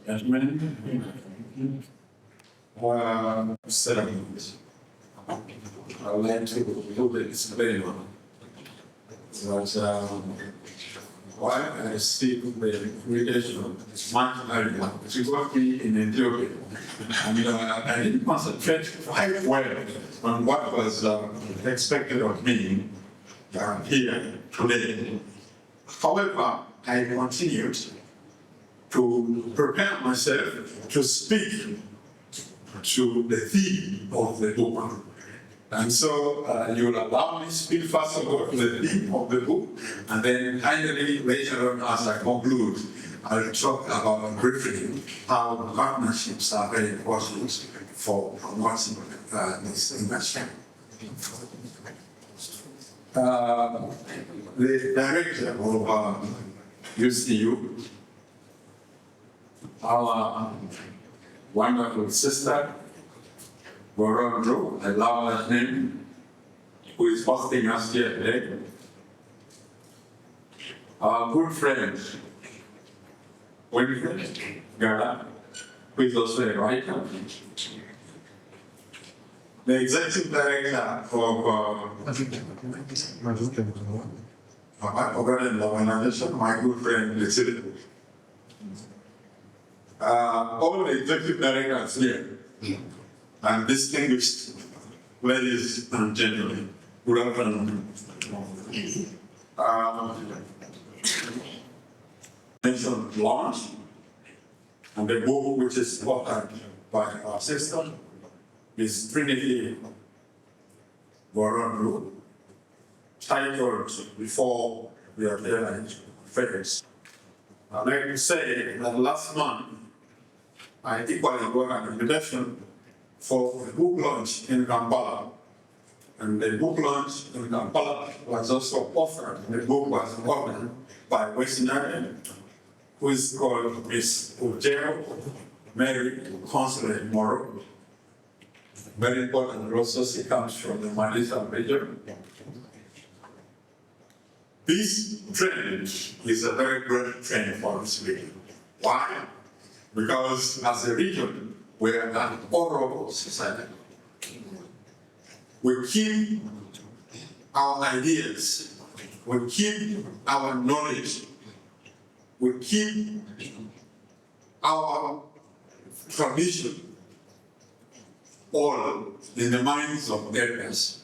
gentlemen, settlement. I would like to do the disclaimer that why I see the invitation much earlier. She got me in Ethiopia, and I didn't concentrate quite well on what was expected of me here today. However, I continued to prepare myself to speak to the theme of the book. And so you will allow me to speak first of all to the theme of the book, and then finally later on as I conclude, I'll talk about briefly how partnerships are very important for promoting this industry. The director of UCU, our wonderful sister, Borondro, I love that name, who is hosting us here today. Our good friend, Winfred Gala, who is also a writer. The executive director of organization, my good friend, Lucille. All the executive directors here, and distinguished ladies and gentlemen, good afternoon. Mentioned launch, and the book which is authored by our sister is Trinity Borondro, titled Before We Are Daylight Fades. I'd like to say that last month I equally got an invitation for a book launch in Kampala. And the book launch in Kampala was also offered. The book was offered by West Nile, who is called Miss Ojero Mary Consulate Moro. Very important also, she comes from the Malisa region. This trend is a very great trend for this region. Why? Because as a region, we're an oral society. We keep our ideas, we keep our knowledge, we keep our tradition all in the minds of elders.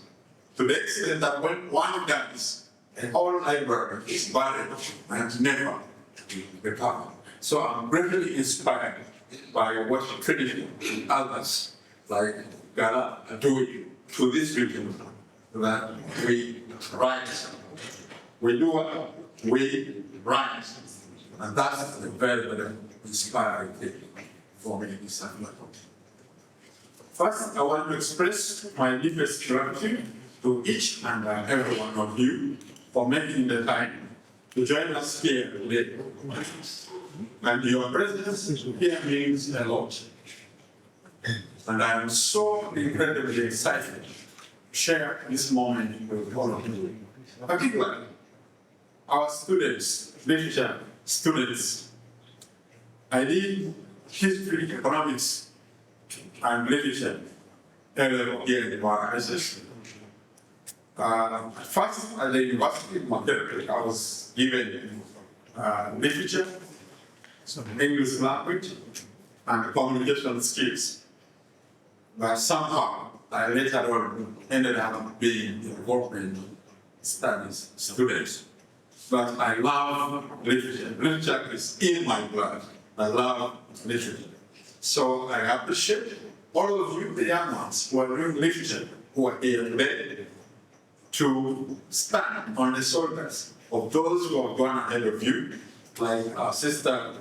To the extent that when one dies, the whole library is buried and never recovered. So I'm greatly inspired by what Trinity and others like Gala are doing to this region, that we write. We do what we write. And that's a very, very inspiring thing for me this afternoon. First, I want to express my deepest gratitude to each and every one of you for making the time to join us here today. And your presence here means a lot. And I am so incredibly excited to share this moment with all of you. Particularly, our students, literature students. I did history, economics, and literature here in our organization. First, at the University of Makerere, I was given literature, English language, and communication skills. But somehow, I later on ended up being involved in studies, students. But I love literature. Literature is in my blood. I love literature. So I appreciate all of you, the young ones who are doing literature, who are here today, to stand on the shoulders of those who have gone ahead of you, like our sister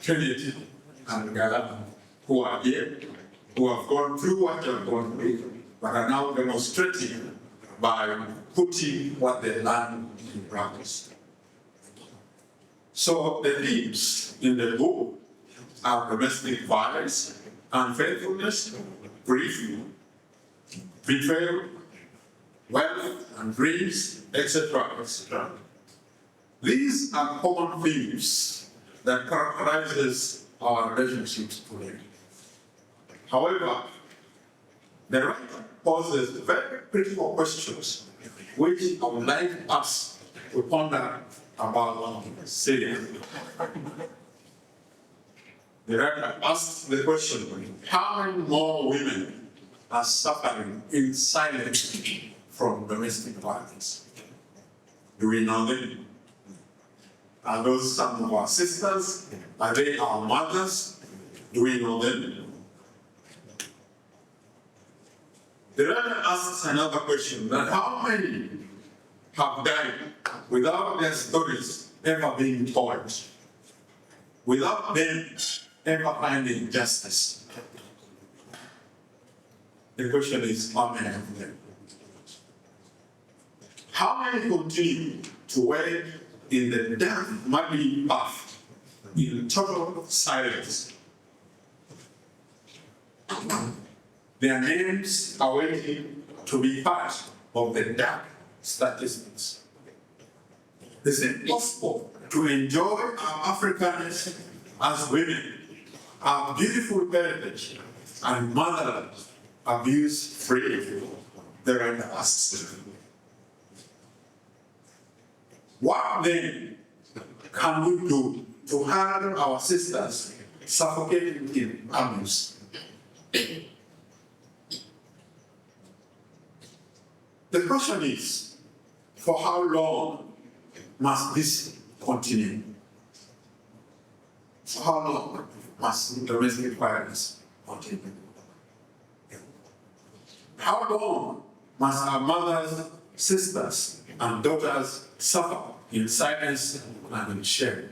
Trinity and Gala, who are here, who have gone through what they have gone through, but are now demonstrating by putting what they learned in practice. So the themes in the book are domestic violence, unfaithfulness, grief, betrayal, wealth and dreams, etc., etc. These are common themes that characterizes our relationships today. However, the writer poses very critical questions which I would like us to ponder about seriously. The writer asks the question, how many more women are suffering in silence from domestic violence? Do we know them? Are those some of our sisters? Are they our mothers? Do we know them? The writer asks another question, that how many have died without their stories ever being told, without them ever finding justice? The question is, how many of them? How many continue to wait in the dark, muddy path, in total silence? Their names are waiting to be part of the dark statistics. Is it possible to enjoy our Africanness as women, our beautiful heritage, and motherland abuse-free? The writer asks. What then can we do to help our sisters suffocating in abuse? The question is, for how long must this continue? For how long must domestic violence continue? How long must our mothers, sisters, and daughters suffer in silence and in shame?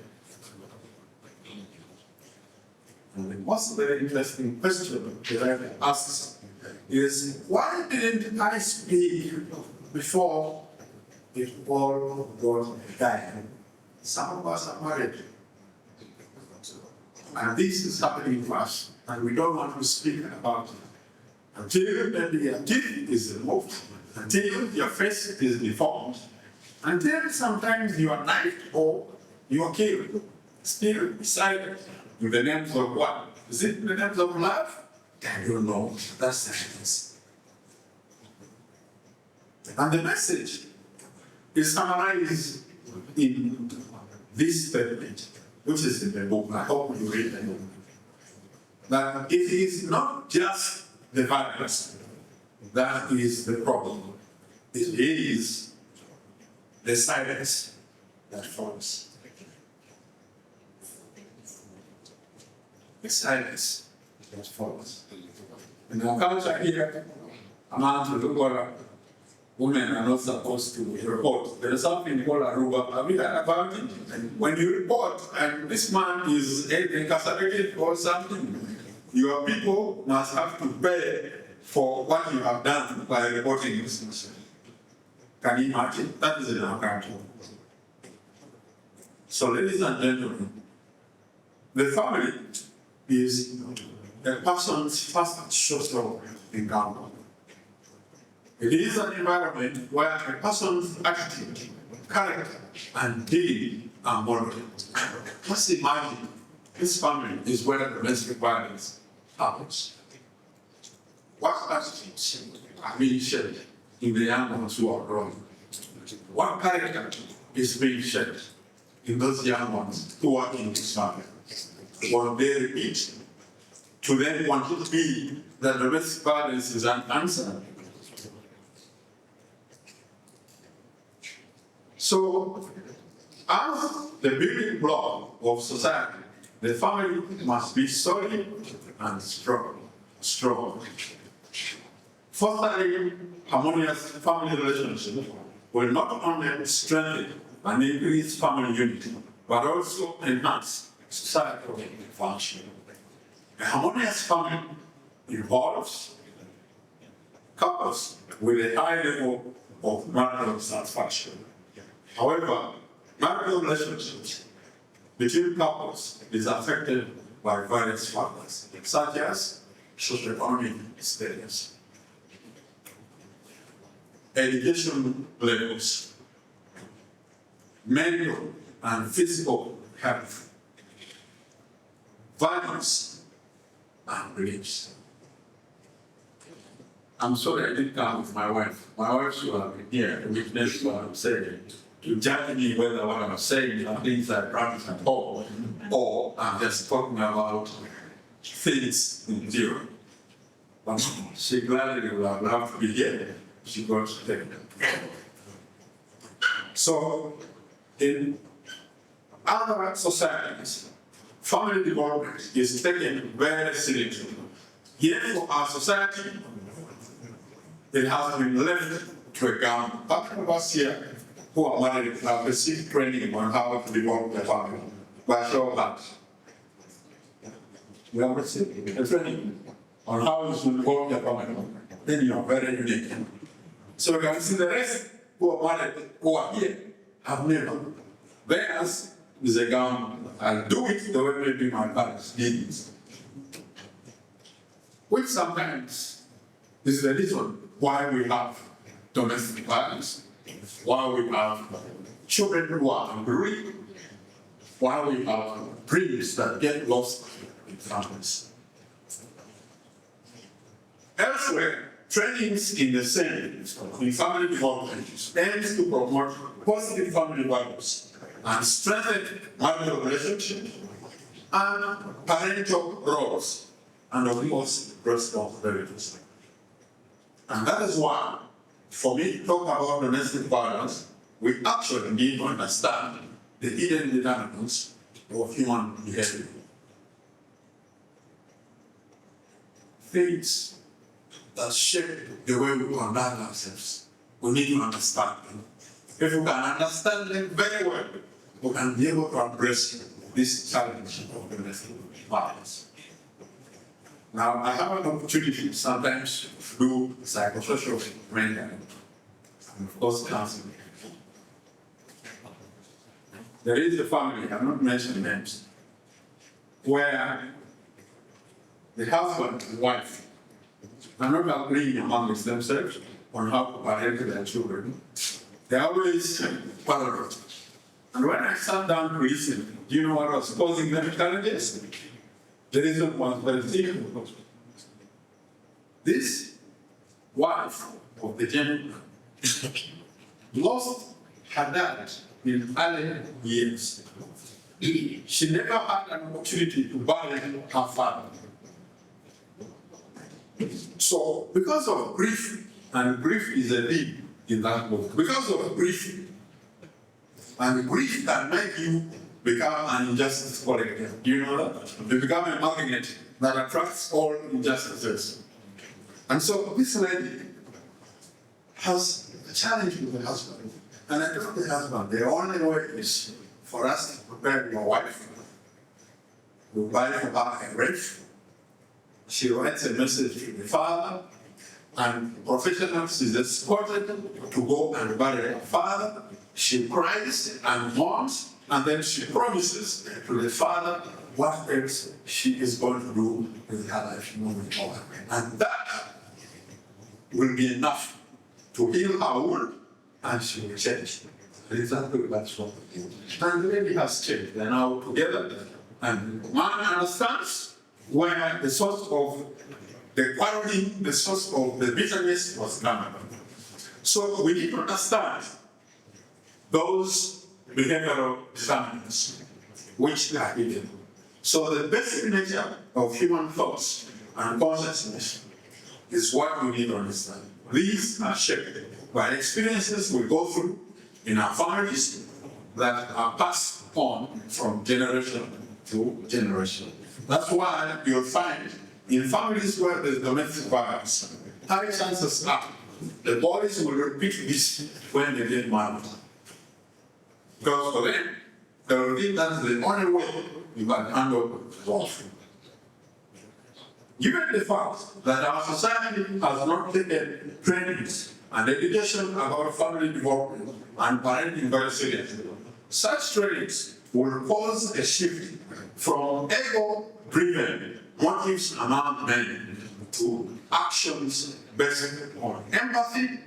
And what's a very interesting question that I asks is, why didn't I speak before it all got dire? Some of us are married, and this is happening to us, and we don't want to speak about it until the teeth is removed, until your face is deformed, until sometimes you are knifed or you are killed, still beside in the names of what? Is it in the names of love? Then you know that's silence. And the message is summarized in this statement, which is in the book. I hope you read the book. That it is not just the violence that is the problem. It is the silence that follows. The silence that follows. In our culture here, women are not supposed to report. There is something called Aruba. Have you heard about it? When you report and this man is incarcerated or something, your people must have to pay for what you have done by reporting this. Can you imagine? That is in our country. So, ladies and gentlemen, the family is a person's first social encounter. It is an environment where a person's attitude, character, and deed are modeled. Just imagine this family is where domestic violence happens. What attitudes are being shaped in the young ones who are growing? What character is being shaped in those young ones who are in this family? Will they repeat? To them want to be that domestic violence is an answer? So, as the building block of society, the family must be solid and strong. Fostering harmonious family relationships will not only strengthen and increase family unity, but also enhance societal function. A harmonious family involves couples with a high level of marital satisfaction. However, marital relationships between couples is affected by various factors, such as socioeconomic status, education levels, mental and physical health, values, and beliefs. I'm sorry I didn't come with my wife. My wife should have been here to witness what I'm saying, to judge me whether what I'm saying are things I practice at home, or I'm just talking about things in theory. But she gladly would have loved to be here. She got to take them. So, in other societies, family development is taken very seriously. Yet for our society, it has been left to a government. Part of us here who are married have received training on how to develop their family by show of hands. We have received a training on how to develop their family. Then you are very unique. So you can see the rest who are married, who are here, have never. Theirs is a government. I'll do it the way maybe my parents did it. Which sometimes is the reason why we have domestic violence, why we have children who are hungry, why we have dreams that get lost in families. Elsewhere, trainings in the same in family development aims to promote positive family values and strengthen marital relationships and parental roles, and of course, responsibilities. And that is why, for me to talk about domestic violence, we actually need to understand the hidden determinants of human behavior. Things that shape the way we conduct ourselves, we need to understand them. If we can understand them very well, we can be able to address this challenge of domestic violence. Now, I have an opportunity sometimes to do psychosocial mentoring and, of course, counseling. There is a family, I'm not mentioning names, where the husband and wife are not agreeing amongst themselves on how to parent their children. They always quarrel. And when I sat down to listen, do you know what was causing them challenges? The reason was very simple. This wife of the gentleman lost her dad in early years. She never had an opportunity to bury her father. So, because of grief, and grief is a theme in that book, because of grief, and grief can make you become an injustice collector. Do you know that? You become a magnet that attracts all injustices. And so this lady has a challenge with her husband. And I told the husband, the only way is for us to prepare your wife. We buy for her a wreath. She writes a message to the father, and professionals is escorted to go and bury her father. She cries and mourns, and then she promises to the father what else she is going to do with her life moving forward. And that will be enough to heal her wound, and she will change. Exactly that's what we do. And the lady has changed. They're now together, and man understands where the source of the quarreling, the source of the bitterness was coming. So we need to understand those behavioral determinants which are hidden. So the basic nature of human thoughts and consciousness is what we need to understand. These are shaped by experiences we go through in our families that are passed on from generation to generation. That's why you'll find in families where there's domestic violence, high chances are the boys will repeat this when they get married. Because for them, they will think that's the only way you can handle love. Given the fact that our society has not taken trainings and education about family development and parenting very seriously, such trainings will cause a shift from ego-driven motives among men to actions based on empathy,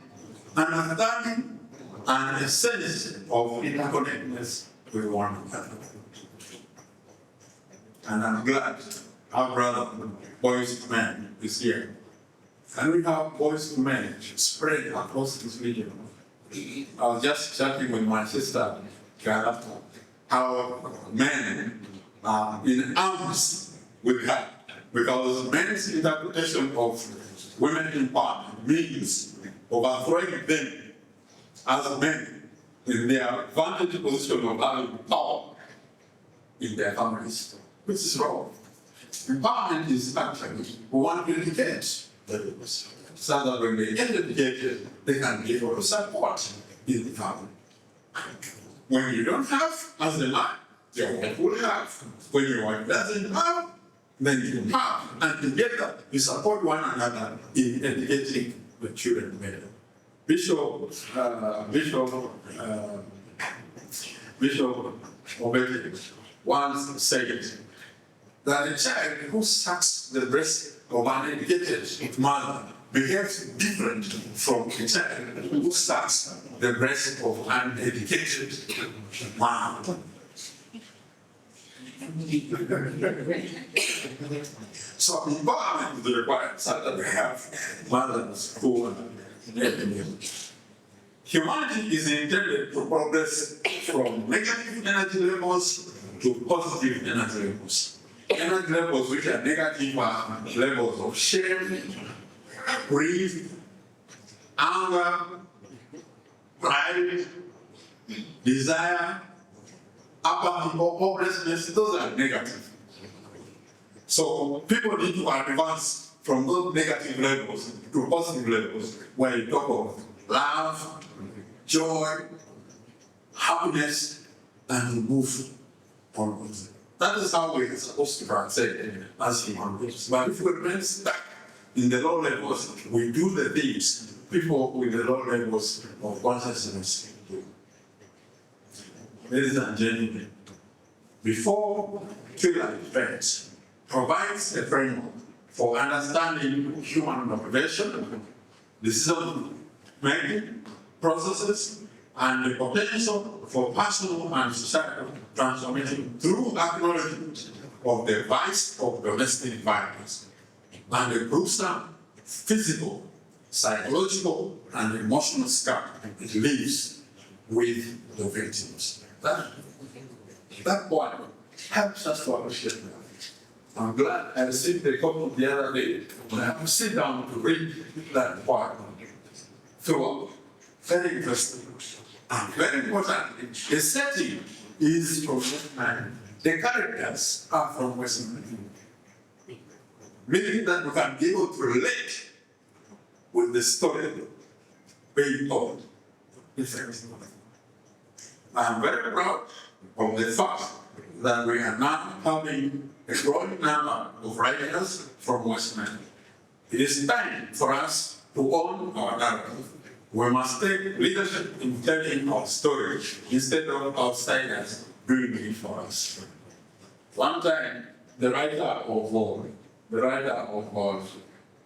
understanding, and a sense of interconnectedness with one another. And I'm glad our brother, Boys to Men, is here. And we have Boys to Men spread across this region. I was just chatting with my sister, Gara, how men are in arms with her. Because men's interpretation of women empowerment means overthrowing them as men in their vantage position of having power in their families, which is wrong. Empowerment is actually one to educate so that when they get educated, they can give or support in the family. When you don't have, as the man, your wife will have. When your wife doesn't have, then you have. And together, you support one another in educating the children better. Bishop Obedi once said that a child who sucks the breast of an educated mother behaves different from a child who sucks the breast of an uneducated man. So empowerment is required so that we have mothers who are educated. Humanity is intended to progress from negative energy levels to positive energy levels. Energy levels which are negative are levels of shame, grief, anger, pride, desire, apathy, or hopelessness. Those are negative. So people need to advance from those negative levels to positive levels where you talk of love, joy, happiness, and move onwards. That is how we're supposed to translate as human beings. But if we remain stuck in the low levels, we do the things people with the low levels of consciousness do. Ladies and gentlemen, before Twilight Events provides a framework for understanding human motivation, decision-making processes, and the potential for personal and societal transformation through acknowledgement of the vice of domestic violence and the gruesome physical, psychological, and emotional scar it leaves with the victims. That point helps us to appreciate that. I'm glad I received a copy the other day when I have to sit down to read that part throughout. Very interesting. And very important, the setting is from West Nile. The characters are from West Nile. Meaning that we can be able to relate with the story being told. I am very proud of the fact that we are now having a growing number of writers from West Nile. It is time for us to own our narrative. We must take leadership in telling our story instead of outsiders doing it for us. One time, the writer of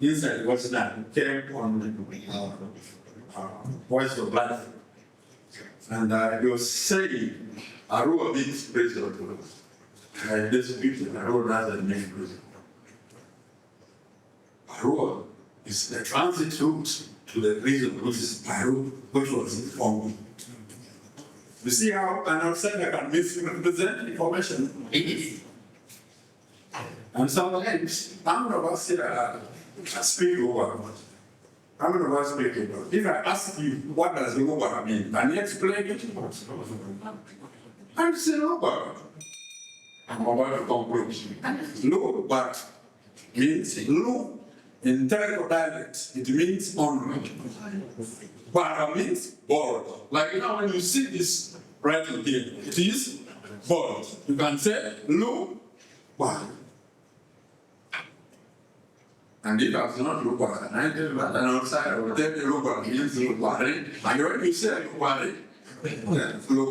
Inside West Nile came on Voice of Life, and he was saying, Arua means prison. This people, Arua doesn't mean prison. Arua is the transit route to the region which is Peru, which was in Congo. You see how an outsider can misrepresent information? And sometimes, how many of us here speak over? How many of us speak over? If I ask you, what does Luba mean? Can you explain it? I'm saying Luba. I'm about to conclude. Luba means Lu. In Territorial dialect, it means honor. Bara means bold. Like now when you see this right here, it is bold. You can say, Lu Bara. And if I was not Lu Bara, I tell you that an outsider will tell you Lu Bara means Lu Bara. And when you say Lu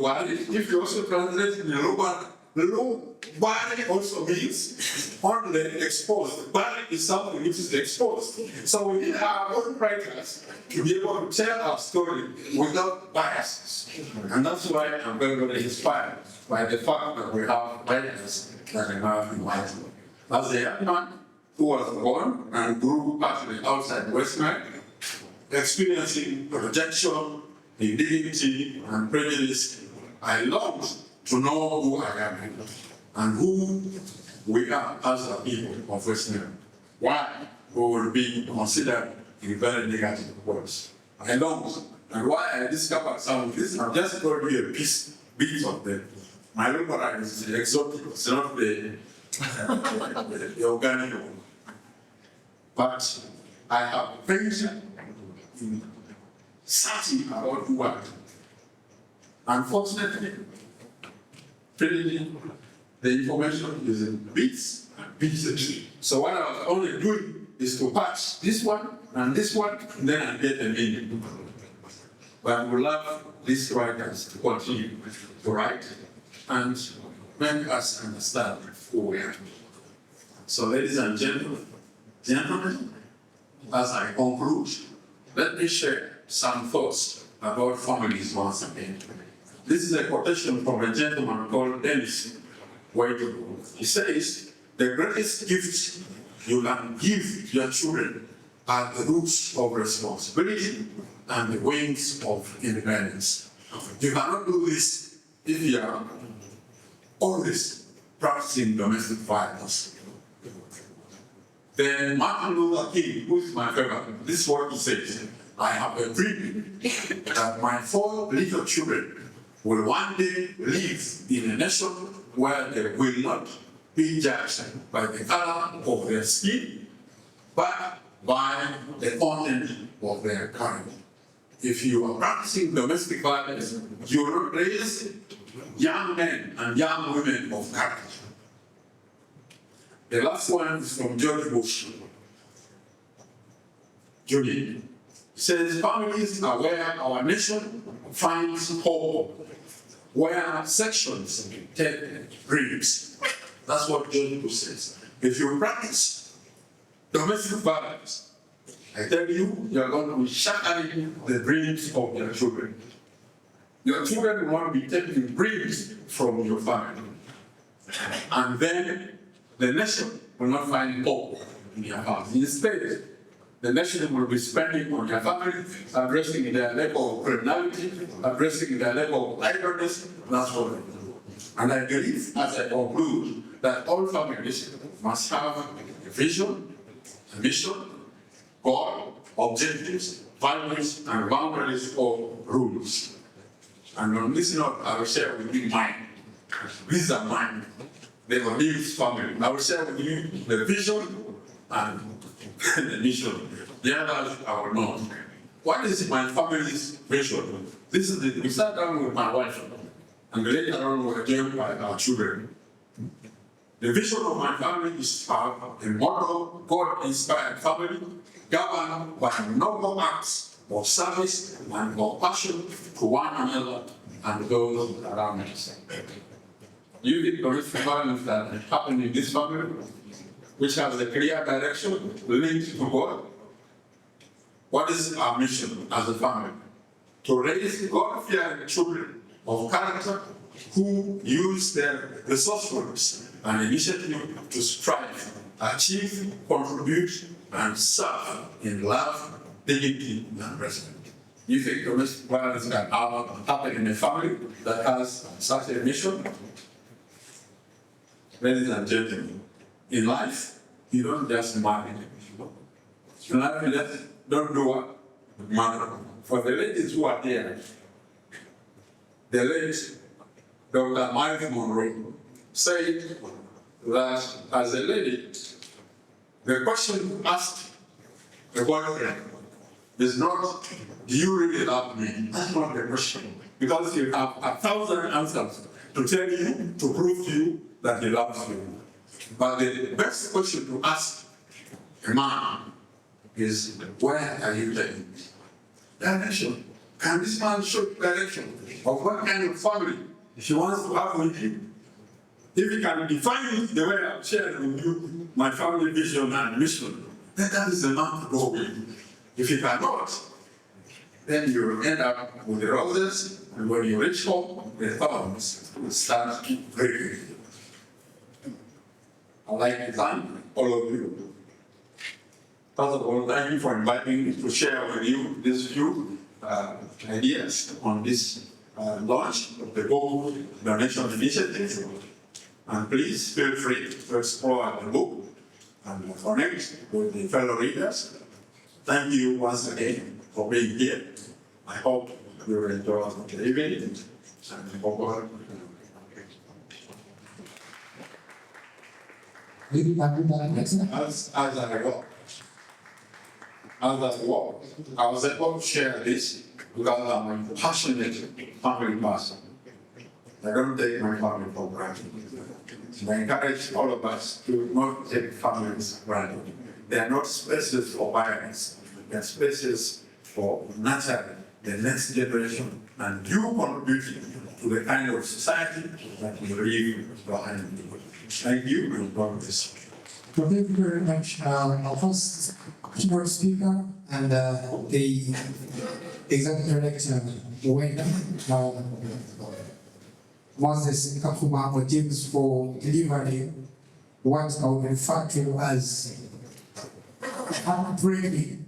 Bara, if you also translate in Lu Bara, Lu Bara also means only exposed. Bara is something which is exposed. So we need our own writers to be able to tell our story without biases. And that's why I'm very, very inspired by the fact that we have writers that I have in mind. As a young man who was born and grew actually outside West Nile, experiencing rejection, indignity, and prejudice, I longed to know who I am and who we are as a people of West Nile. Why we will be considered in very negative words. I longed, and why I discovered some of this, I've just told you a bit of them. My local is exotic, it's not the organic one. But I have ventured in searching about who I am. Unfortunately, the information is in bits and pieces. So what I was only doing is to patch this one, and then I get a meaning. But I would love these writers to continue to write and make us understand who we are. So, ladies and gentlemen, as I conclude, let me share some thoughts about families once again. This is a quotation from a gentleman called Dennis Whitewood. He says, "The greatest gift you can give your children are the roots of responsibility and the wings of independence." You cannot do this if you are always practicing domestic violence. Then Martin Luther King, who is my favorite, this is what he says: "I have a dream that my 4 little children will one day live in a nation where they will not be judged by the color of their skin, but by the content of their character." If you are practicing domestic violence, you will not raise young men and young women of character. The last one is from George Bush Jr. He says, "Families are where our nation finds hope, where sections take dreams." That's what George Bush says. If you practice domestic violence, I tell you, you are going to be shattering the dreams of your children. Your children will not be taking dreams from your family. And then the nation will not find hope in your family. Instead, the nation will be spending on your family, addressing their level of criminality, addressing their level of idleness. That's what they do. And I believe, as I conclude, that all families must have a vision, a mission, goal, objectives, values, and boundaries or rules. And on this note, I will share with you mine. These are mine. The Odims family. I will share with you the vision and the mission. The others I will not. What is my family's vision? This is we sat down with my wife, and later on we were joined by our children. The vision of my family is to have a model, God-inspired family, governed by noble acts of service and compassion to one another and those around us. You think domestic violence that happened in this family, which has a clear direction linked to God? What is our mission as a family? To raise God-fearing children of character who use their resourcefulness and initiative to strive, achieve, contribute, and serve in love, dignity, and respect. You think domestic violence can happen in a family that has such a mission? Ladies and gentlemen, in life, you don't just marry. In life, you just don't do what? Marry. For the ladies who are there, the late Dr. Miles Monroe said that as a lady, the question asked the boyfriend is not, "Do you really love me?" That's not the question. Because you have 1,000 answers to tell you, to prove to you that he loves you. But the best question to ask a man is, where are you taking me? Direction. Can this man show direction of what kind of family he wants to have with you? If he can define it the way I've shared with you, my family vision and mission, then that is the man to go with. If he cannot, then you will end up with the roses, and when you reach home, the thorns will start breaking. I'd like to thank all of you. First of all, thank you for inviting me to share with you these few ideas on this launch of the book donation initiative. And please feel free to explore the book and connect with the fellow readers. Thank you once again for being here. I hope you will enjoy the evening. As I walk, I was able to share this because I'm a passionate family person. I don't take my family for granted. I encourage all of us to not take families for granted. They are not spaces for violence. They are spaces for nurturing the next generation and you contributing to the kind of society that we leave behind. Thank you and God bless you. Thank you very much. Our first speaker and the executive director, Moses Akuma Odims, for delivering what I would refer to as heartbreaking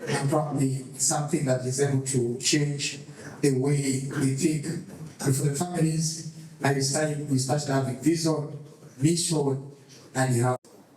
and probably something that is able to change the way we think. And for the families, we started having vision, mission, and you have